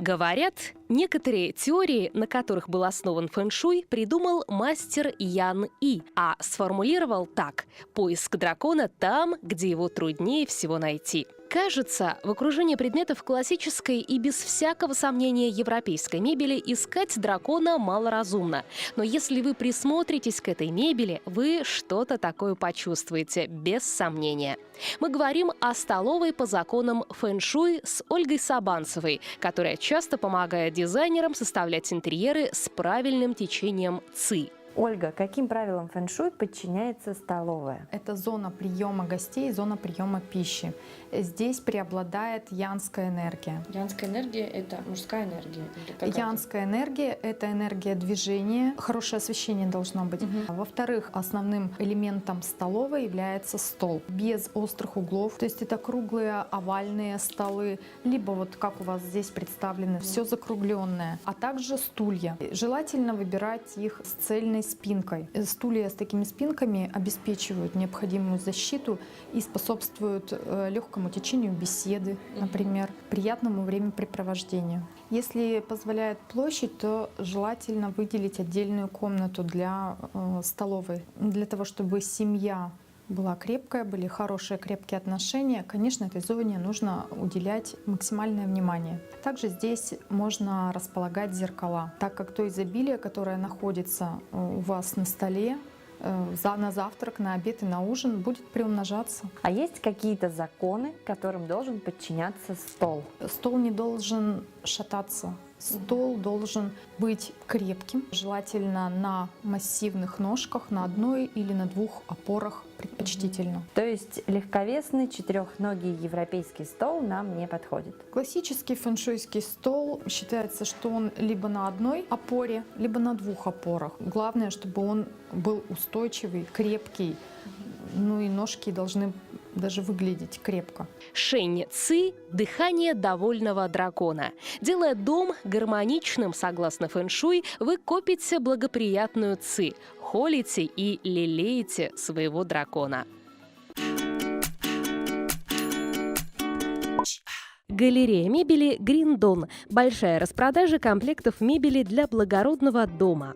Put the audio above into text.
Говорят, некоторые теории, на которых был основан фэн-шуй, придумал мастер Ян И, а сформулировал так: «Поиск дракона там, где его труднее всего найти». Кажется, в окружении предметов классической и без всякого сомнения европейской мебели искать дракона малоразумно. Но если вы присмотритесь к этой мебели, вы что-то такое почувствуете, без сомнения. Мы говорим о столовой по законам фэн-шуй с Ольгой Сабанцевой, которая часто помогает дизайнерам составлять интерьеры с правильным течением ци. Ольга, каким правилам фэн-шуй подчиняется столовая? Это зона приема гостей, зона приема пищи. Здесь преобладает янская энергия. Янская энергия — это мужская энергия? Янская энергия — это энергия движения. Хорошее освещение должно быть. Во-вторых, основным элементом столовой является стол. Без острых углов. То есть это круглые овальные столы, либо вот как у вас здесь представлены, все закругленное. А также стулья. Желательно выбирать их с цельной спинкой. Стулья с такими спинками обеспечивают необходимую защиту и способствуют легкому течению беседы, например, приятному времяпрепровождению. Если позволяет площадь, то желательно выделить отдельную комнату для столовой. Для того, чтобы семья была крепкая, были хорошие крепкие отношения, конечно, этой зоне нужно уделять максимальное внимание. Также здесь можно располагать зеркала, так как то изобилие, которое находится у вас на столе, на завтрак, на обед и на ужин, будет приумножаться. А есть какие-то законы, которым должен подчиняться стол? Стол не должен шататься. Стол должен быть крепким, желательно на массивных ножках, на одной или на двух опорах предпочтительно. То есть легковесный четырехногий европейский стол нам не подходит? Классический фэншуйский стол считается, что он либо на одной опоре, либо на двух опорах. Главное, чтобы он был устойчивый, крепкий, ну и ножки должны даже выглядеть крепко. Шэнь Ци – дыхание довольного дракона. Делая дом гармоничным, согласно фэн-шуй, вы копите благоприятную ци, холите и лелеете своего дракона. Галерея мебели «Гриндон». Большая распродажа комплектов мебели для благородного дома.